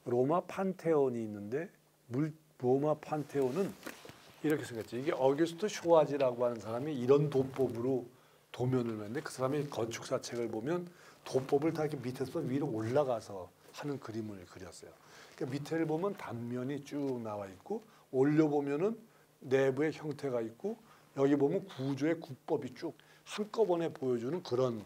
로마 판테온이 있는데 로마 판테온은 이렇게 생겼죠. 이게 어규스토 쇼아지라고 하는 사람이 이런 도법으로 도면을 만드는데 그 사람의 건축사 책을 보면 도법을 다 이렇게 밑에서 위로 올라가서 하는 그림을 그렸어요. 그러니까 밑에를 보면 단면이 쭉 나와 있고 올려 보면은 내부의 형태가 있고 여기 보면 구조의 구법이 쭉 한꺼번에 보여주는 그런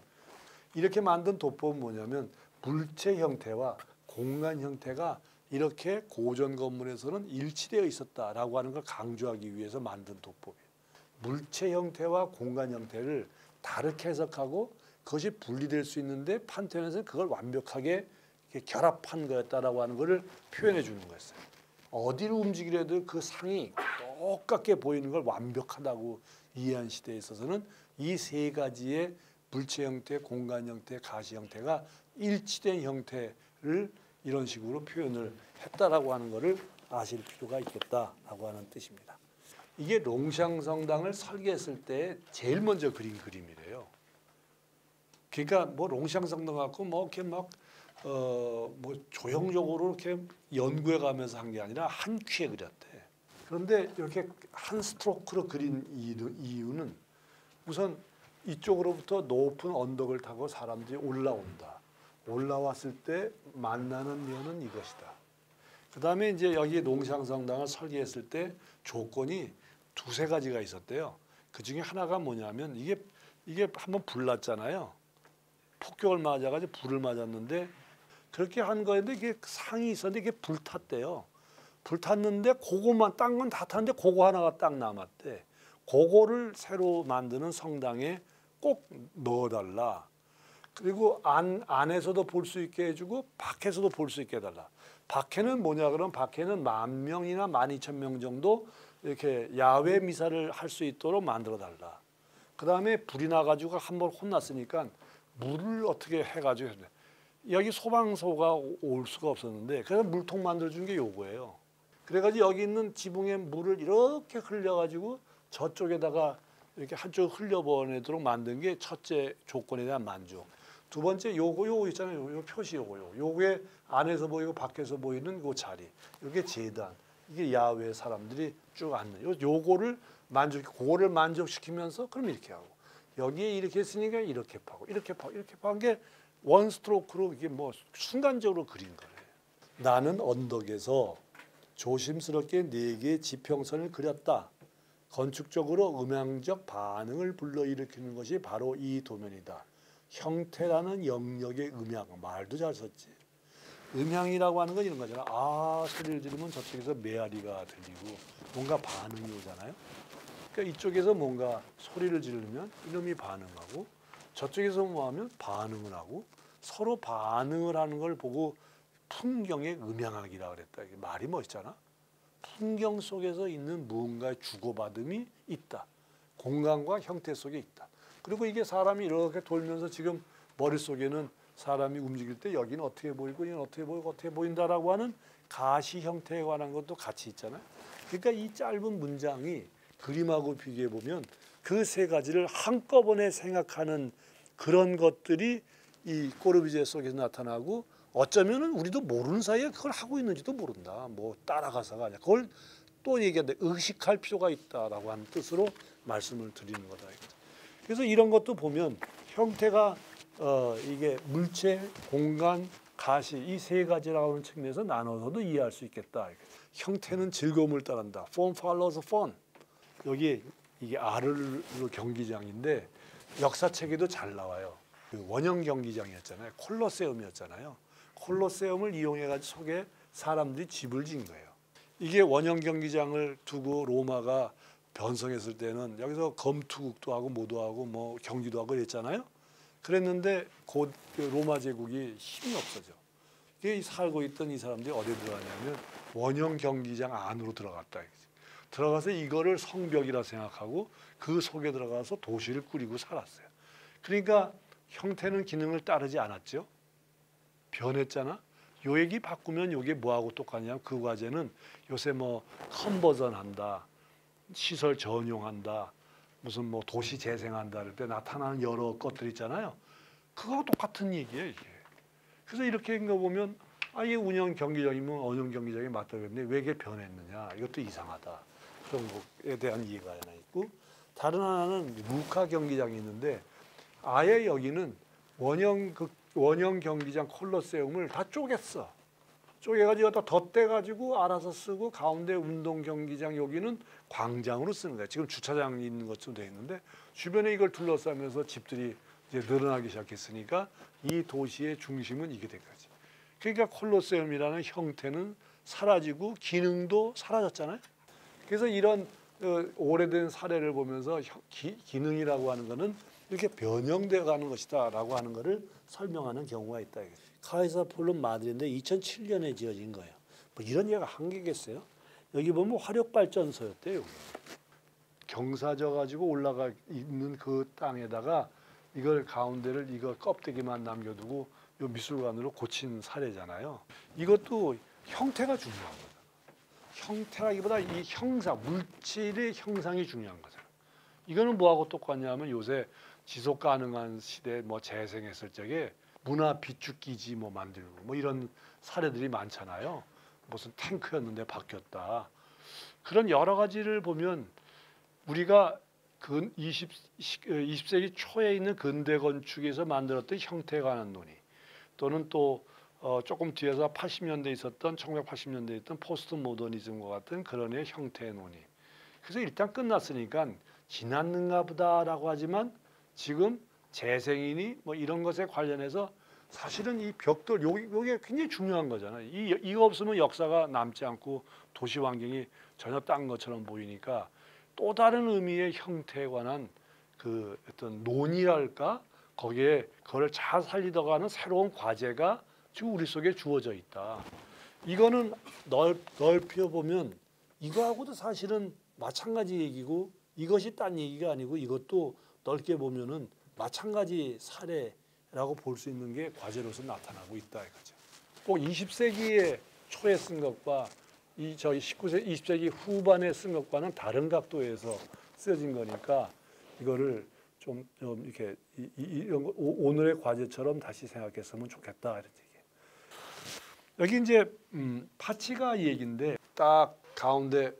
이렇게 만든 도법은 뭐냐면 물체 형태와 공간 형태가 이렇게 고전 건물에서는 일치되어 있었다라고 하는 걸 강조하기 위해서 만든 도법이에요. 물체 형태와 공간 형태를 다르게 해석하고 그것이 분리될 수 있는데 판테온에서는 그걸 완벽하게 결합한 거였다라고 하는 것을 표현해 주는 거였어요. 어디를 움직이려도 그 상이 똑같게 보이는 걸 완벽하다고 이해한 시대에 있어서는 이 세 가지의 물체 형태, 공간 형태, 가시 형태가 일치된 형태를 이런 식으로 표현을 했다라고 하는 것을 아실 필요가 있겠다라고 하는 뜻입니다. 이게 롱샹 성당을 설계했을 때 제일 먼저 그린 그림이래요. 그러니까 뭐 롱샹 성당 갖고 뭐 이렇게 막 뭐 조형적으로 이렇게 연구해 가면서 한 게 아니라 한 큐에 그렸대. 그런데 이렇게 한 스트로크로 그린 이유는 우선 이쪽으로부터 높은 언덕을 타고 사람들이 올라온다. 올라왔을 때 만나는 면은 이것이다. 그 다음에 이제 여기 롱샹 성당을 설계했을 때 조건이 두세 가지가 있었대요. 그 중에 하나가 뭐냐면 이게 한번 불났잖아요. 폭격을 맞아가지고 불을 맞았는데 그렇게 한 거였는데 이게 상이 있었는데 이게 불탔대요. 불탔는데 그거만 딴 건 다 탔는데 그거 하나가 딱 남았대. 그거를 새로 만드는 성당에 꼭 넣어달라. 그리고 안에서도 볼 수 있게 해주고 밖에서도 볼 수 있게 해달라. 밖에는 뭐냐 그러면 밖에는 10,000명이나 12,000명 정도 이렇게 야외 미사를 할 수 있도록 만들어 달라. 그 다음에 불이 나가지고 한번 혼났으니까 물을 어떻게 해가지고 여기 소방서가 올 수가 없었는데 그래서 물통 만들어 준 게 요거예요. 그래가지고 여기 있는 지붕에 물을 이렇게 흘려가지고 저쪽에다가 이렇게 한쪽 흘려보내도록 만든 게 첫째 조건에 대한 만족. 두 번째 요거 있잖아요. 요 표시 요게 안에서 보이고 밖에서 보이는 그 자리. 이게 재단. 이게 야외 사람들이 쭉 앉는. 요거를 그거를 만족시키면서 그럼 이렇게 하고 여기에 이렇게 했으니까 이렇게 파고 이렇게 파는 게 원 스트로크로 이게 뭐 순간적으로 그린 거예요. 나는 언덕에서 조심스럽게 4개의 지평선을 그렸다. 건축적으로 음향적 반응을 불러일으키는 것이 바로 이 도면이다. 형태라는 영역의 음향, 말도 잘 썼지. 음향이라고 하는 건 이런 거잖아. 아, 소리를 지르면 저쪽에서 메아리가 들리고 뭔가 반응이 오잖아요. 그러니까 이쪽에서 뭔가 소리를 지르면 이놈이 반응하고 저쪽에서 뭐 하면 반응을 하고 서로 반응을 하는 걸 보고 풍경의 음향학이라고 그랬다. 이게 말이 멋있잖아. 풍경 속에서 있는 무언가의 주고받음이 있다. 공간과 형태 속에 있다. 그리고 이게 사람이 이렇게 돌면서 지금 머릿속에는 사람이 움직일 때 여기는 어떻게 보이고 여기는 어떻게 보이고 어떻게 보인다라고 하는 가시 형태에 관한 것도 같이 있잖아요. 그러니까 이 짧은 문장이 그림하고 비교해 보면 그 세 가지를 한꺼번에 생각하는 그런 것들이 이 꼬르비제 속에서 나타나고 어쩌면은 우리도 모르는 사이에 그걸 하고 있는지도 모른다. 뭐 따라가서가 아니라 그걸 또 얘기하는데 의식할 필요가 있다라고 하는 뜻으로 말씀을 드리는 거다. 그래서 이런 것도 보면 형태가 이게 물체, 공간, 가시 이 세 가지라고 하는 측면에서 나눠서도 이해할 수 있겠다. 형태는 즐거움을 따른다. Form follows fun. 여기 이게 아르르 경기장인데 역사책에도 잘 나와요. 그 원형 경기장이었잖아요. 콜로세움이었잖아요. 콜로세움을 이용해가지고 속에 사람들이 집을 지은 거예요. 이게 원형 경기장을 두고 로마가 변성했을 때는 여기서 검투국도 하고 뭐도 하고 뭐 경기도 하고 그랬잖아요. 그랬는데 곧 로마 제국이 힘이 없어져. 이게 살고 있던 이 사람들이 어디 들어가냐면 원형 경기장 안으로 들어갔다. 들어가서 이거를 성벽이라 생각하고 그 속에 들어가서 도시를 꾸리고 살았어요. 그러니까 형태는 기능을 따르지 않았죠. 변했잖아. 요 얘기 바꾸면 요게 뭐하고 똑같냐면 그 과제는 요새 뭐 컨버전 한다. 시설 전용한다. 무슨 뭐 도시 재생한다 할 때 나타나는 여러 것들 있잖아요. 그거하고 똑같은 얘기예요, 이게. 그래서 이렇게 읽어보면 이게 운영 경기장이면 원형 경기장이 맞다고 했는데 왜 이게 변했느냐? 이것도 이상하다. 그런 것에 대한 이해가 하나 있고, 다른 하나는 루카 경기장이 있는데 아예 여기는 원형 경기장 콜로세움을 다 쪼갰어. 쪼개가지고 다 덧대가지고 알아서 쓰고, 가운데 운동 경기장 여기는 광장으로 쓰는 거야. 지금 주차장이 있는 것처럼 돼 있는데 주변에 이걸 둘러싸면서 집들이 이제 늘어나기 시작했으니까 이 도시의 중심은 이게 된 거지. 그러니까 콜로세움이라는 형태는 사라지고 기능도 사라졌잖아요. 그래서 이런 오래된 사례를 보면서 기능이라고 하는 거는 이렇게 변형되어 가는 것이다라고 하는 것을 설명하는 경우가 있다. 카이사 폴름 마드리드인데 2007년에 지어진 거예요. 뭐 이런 얘기가 한계겠어요? 여기 보면 화력발전소였대요. 경사져 가지고 올라가 있는 그 땅에다가 이걸 가운데를 이거 껍데기만 남겨두고 요 미술관으로 고친 사례잖아요. 이것도 형태가 중요한 거죠. 형태라기보다 이 형사, 물질의 형상이 중요한 거죠. 이거는 뭐하고 똑같냐면 요새 지속 가능한 시대 뭐 재생했을 적에 문화 비축기지 뭐 만들고 뭐 이런 사례들이 많잖아요. 무슨 탱크였는데 바뀌었다. 그런 여러 가지를 보면 우리가 20세기 초에 있는 근대 건축에서 만들었던 형태에 관한 논의, 또는 또 조금 뒤에서 80년대에 있었던 1980년대에 있던 포스트 모더니즘과 같은 그런 형태의 논의. 그래서 일단 끝났으니까 지났는가 보다라고 하지만 지금 재생이니 뭐 이런 것에 관련해서 사실은 이 벽돌 요게 굉장히 중요한 거잖아요. 이거 없으면 역사가 남지 않고 도시 환경이 전혀 딴 것처럼 보이니까 또 다른 의미의 형태에 관한 그 어떤 논의랄까, 거기에 그걸 잘 살리다가는 새로운 과제가 지금 우리 속에 주어져 있다. 이거는 넓혀 보면 이거하고도 사실은 마찬가지 얘기고, 이것이 딴 얘기가 아니고 이것도 넓게 보면은 마찬가지 사례라고 볼 수 있는 게 과제로서 나타나고 있다 이거죠. 꼭 20세기의 초에 쓴 것과 저희 20세기 후반에 쓴 것과는 다른 각도에서 쓰여진 거니까 이거를 좀 이렇게 이런 거 오늘의 과제처럼 다시 생각했으면 좋겠다 이런 얘기예요. 여기 이제 파치가 얘기인데 딱 가운데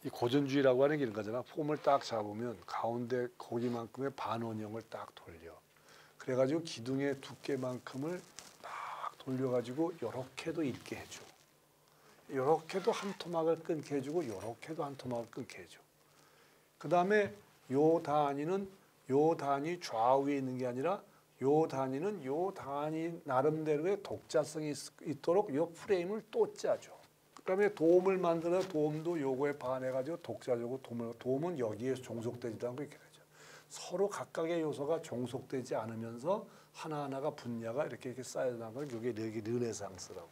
이 고전주의라고 하는 게 이런 거잖아. 폼을 딱 잡으면 가운데 거기만큼의 반원형을 딱 돌려. 그래가지고 기둥의 두께만큼을 딱 돌려가지고 요렇게도 읽게 해줘. 요렇게도 한 토막을 끊게 해주고 요렇게도 한 토막을 끊게 해줘. 그 다음에 요 단위는 요 단위 좌우에 있는 게 아니라 요 단위는 요 단위 나름대로의 독자성이 있도록 요 프레임을 또 짜줘. 그다음에 도움을 만들어 도움도 요거에 반해가지고 독자적으로 도움은 여기에 종속되지도 않고 이렇게 되죠. 서로 각각의 요소가 종속되지 않으면서 하나하나가 분야가 이렇게 쌓여나가는 걸 이게 르네상스라고.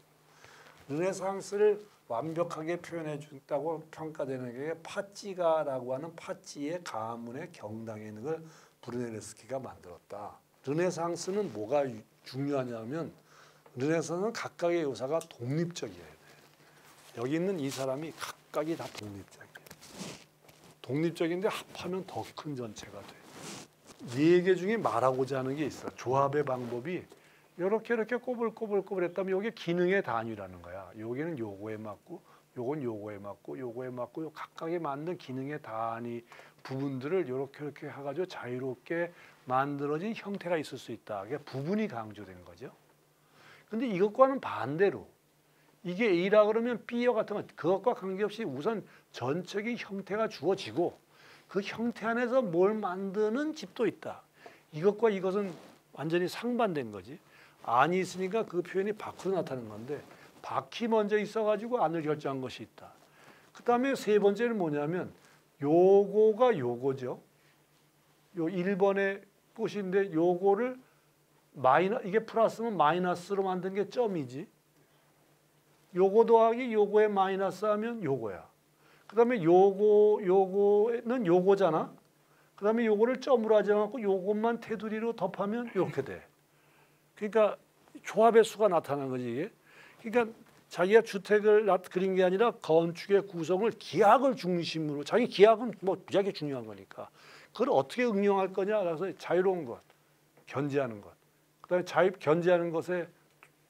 르네상스를 완벽하게 표현해 준다고 평가되는 게 파찌가라고 하는 파찌의 가문의 경당에 있는 걸 브루네르스키가 만들었다. 르네상스는 뭐가 중요하냐면 르네상스는 각각의 요소가 독립적이어야 돼. 여기 있는 이 사람이 각각이 다 독립적이에요. 독립적인데 합하면 더 큰 전체가 돼. 네 개 중에 말하고자 하는 게 있어. 조합의 방법이 이렇게 꼬불꼬불 했다면 이게 기능의 단위라는 거야. 여기는 요거에 맞고 요건 요거에 맞고 요거에 맞고 요 각각에 맞는 기능의 단위 부분들을 이렇게 해가지고 자유롭게 만들어진 형태가 있을 수 있다. 그게 부분이 강조된 거죠. 근데 이것과는 반대로 이게 A라 그러면 B와 같은 것, 그것과 관계없이 우선 전체적인 형태가 주어지고 그 형태 안에서 뭘 만드는 집도 있다. 이것과 이것은 완전히 상반된 거지. 안이 있으니까 그 표현이 밖으로 나타나는 건데 밖이 먼저 있어가지고 안을 결정한 것이 있다. 그 다음에 세 번째는 뭐냐면 요거가 요거죠. 요 1번의 꽃인데 요거를 이게 플러스면 마이너스로 만든 게 점이지. 요거 더하기 요거에 마이너스 하면 요거야. 그 다음에 요거는 요거잖아. 그 다음에 요거를 점으로 하지 않고 요것만 테두리로 덮으면 이렇게 돼. 그러니까 조합의 수가 나타나는 거지 이게. 그러니까 자기가 주택을 그린 게 아니라 건축의 구성을 기하학을 중심으로, 자기 기하학은 뭐 무지하게 중요한 거니까 그걸 어떻게 응용할 거냐. 그래서 자유로운 것, 견제하는 것. 그다음에 견제하는 것에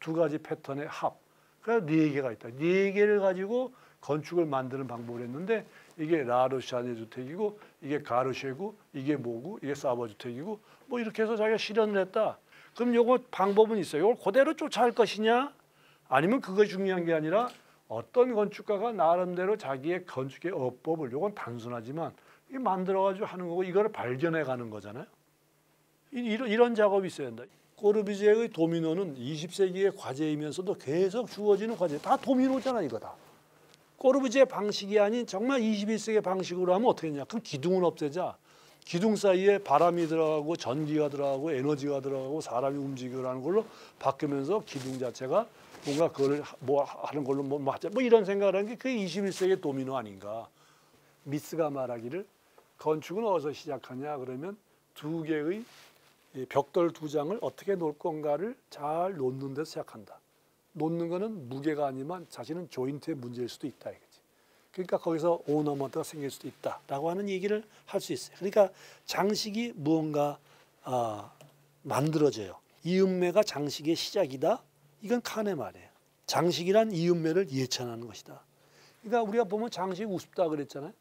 두 가지 패턴의 합. 그래서 네 개가 있다. 네 개를 가지고 건축을 만드는 방법을 했는데 이게 라르샤네 주택이고 이게 가르쉐고 이게 뭐고 이게 사버 주택이고 뭐 이렇게 해서 자기가 실현을 했다. 그럼 요거 방법은 있어요. 이걸 그대로 쫓아갈 것이냐 아니면 그것이 중요한 게 아니라 어떤 건축가가 나름대로 자기의 건축의 어법을 요건 단순하지만 이 만들어가지고 하는 거고 이거를 발견해가는 거잖아요. 이런 작업이 있어야 한다. 꼬르비제의 도미노는 20세기의 과제이면서도 계속 주어지는 과제. 다 도미노잖아 이거 다. 꼬르비제 방식이 아닌 정말 21세기 방식으로 하면 어떻게 했냐. 그럼 기둥은 없애자. 기둥 사이에 바람이 들어가고 전기가 들어가고 에너지가 들어가고 사람이 움직이라는 걸로 바뀌면서 기둥 자체가 뭔가 그걸 뭐 하는 걸로 뭐 맞자 뭐 이런 생각을 하는 게 그게 21세기의 도미노 아닌가. 미스가 말하기를 건축은 어디서 시작하냐 그러면 두 개의 벽돌 두 장을 어떻게 놓을 건가를 잘 놓는 데서 시작한다. 놓는 거는 무게가 아니면 자신은 조인트의 문제일 수도 있다 이거지. 그러니까 거기서 오너먼트가 생길 수도 있다라고 하는 얘기를 할 수 있어요. 그러니까 장식이 무언가 만들어져요. 이음매가 장식의 시작이다. 이건 칸의 말이에요. 장식이란 이음매를 예찬하는 것이다. 그러니까 우리가 보면 장식이 우습다 그랬잖아요.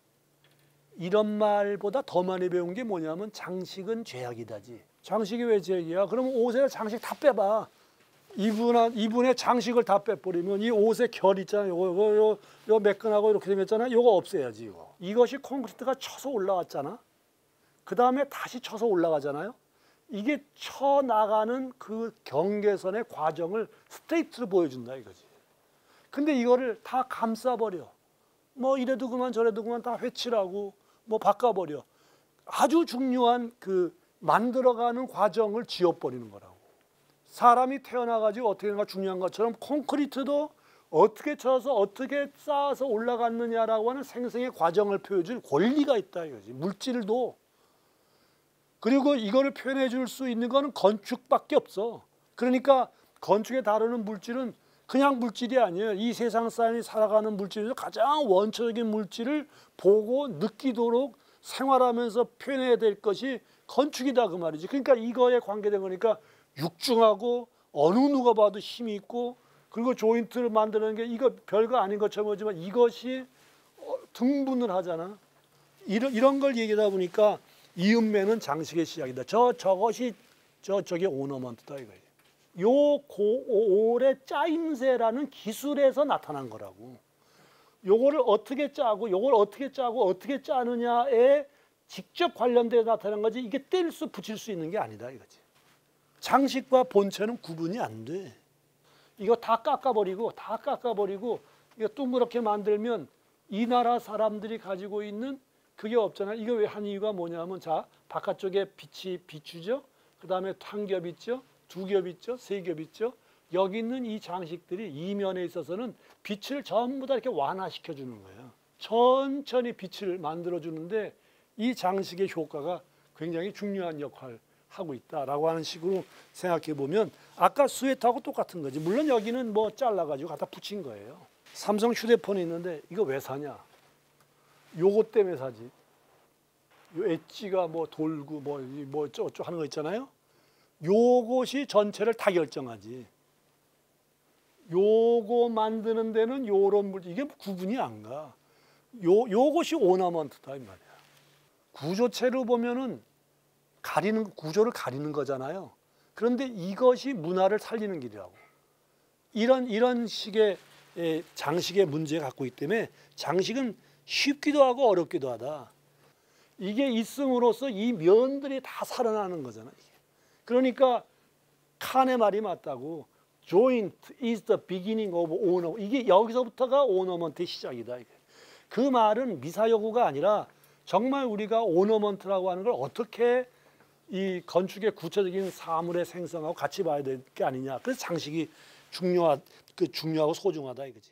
이런 말보다 더 많이 배운 게 뭐냐면 장식은 죄악이다지. 장식이 왜 죄악이야? 그러면 옷에 장식 다 빼봐. 이분의 장식을 다 빼버리면 이 옷의 결 있잖아요. 요거 매끈하고 이렇게 생겼잖아요. 요거 없애야지. 이것이 콘크리트가 쳐서 올라왔잖아. 그 다음에 다시 쳐서 올라가잖아요. 이게 쳐나가는 그 경계선의 과정을 스트레이트로 보여준다 이거지. 근데 이거를 다 감싸버려. 뭐 이래도 그만 저래도 그만 다 회칠하고 뭐 바꿔버려. 아주 중요한 그 만들어가는 과정을 지워버리는 거라고. 사람이 태어나가지고 어떻게 하는가 중요한 것처럼 콘크리트도 어떻게 쳐서 어떻게 쌓아서 올라갔느냐라고 하는 생생의 과정을 표현해줄 권리가 있다 이거지. 물질도. 그리고 이거를 표현해 줄 수 있는 거는 건축밖에 없어. 그러니까 건축에 다루는 물질은 그냥 물질이 아니에요. 이 세상 사람이 살아가는 물질에서 가장 원초적인 물질을 보고 느끼도록 생활하면서 표현해야 될 것이 건축이다 그 말이지. 그러니까 이거에 관계된 거니까 육중하고 어느 누가 봐도 힘이 있고 그리고 조인트를 만드는 게 이거 별거 아닌 것처럼 보지만 이것이 등분을 하잖아. 이런 걸 얘기하다 보니까 이음매는 장식의 시작이다. 저게 오너먼트다 이거예요. 요 고올의 짜임새라는 기술에서 나타난 거라고. 요거를 어떻게 짜고 요걸 어떻게 짜고 어떻게 짜느냐에 직접 관련돼서 나타난 거지 이게 뗄 수 붙일 수 있는 게 아니다 이거지. 장식과 본체는 구분이 안 돼. 이거 다 깎아버리고 이거 둥그렇게 만들면 이 나라 사람들이 가지고 있는 그게 없잖아. 이거 왜 한 이유가 뭐냐면 자 바깥쪽에 빛이 비추죠. 그 다음에 한 겹 있죠. 두 겹 있죠. 세 겹 있죠. 여기 있는 이 장식들이 이면에 있어서는 빛을 전부 다 이렇게 완화시켜 주는 거예요. 천천히 빛을 만들어 주는데 이 장식의 효과가 굉장히 중요한 역할을 하고 있다라고 하는 식으로 생각해 보면 아까 스웨터하고 똑같은 거지. 물론 여기는 뭐 잘라가지고 갖다 붙인 거예요. 삼성 휴대폰이 있는데 이거 왜 사냐? 요거 때문에 사지. 요 엣지가 뭐 돌고 뭐 어쩌고 하는 거 있잖아요. 요것이 전체를 다 결정하지. 요거 만드는 데는 요런 물질 이게 구분이 안 가. 요것이 오너먼트다 이 말이야. 구조체로 보면은 구조를 가리는 거잖아요. 그런데 이것이 문화를 살리는 길이라고. 이런 식의 장식의 문제를 갖고 있기 때문에 장식은 쉽기도 하고 어렵기도 하다. 이게 있음으로써 이 면들이 다 살아나는 거잖아. 그러니까 칸의 말이 맞다고. Joint is the beginning of ornament. 이게 여기서부터가 오너먼트의 시작이다. 그 말은 미사여구가 아니라 정말 우리가 오너먼트라고 하는 걸 어떻게 이 건축의 구체적인 사물의 생성하고 같이 봐야 될 게 아니냐. 그래서 장식이 중요하고 소중하다 이거지.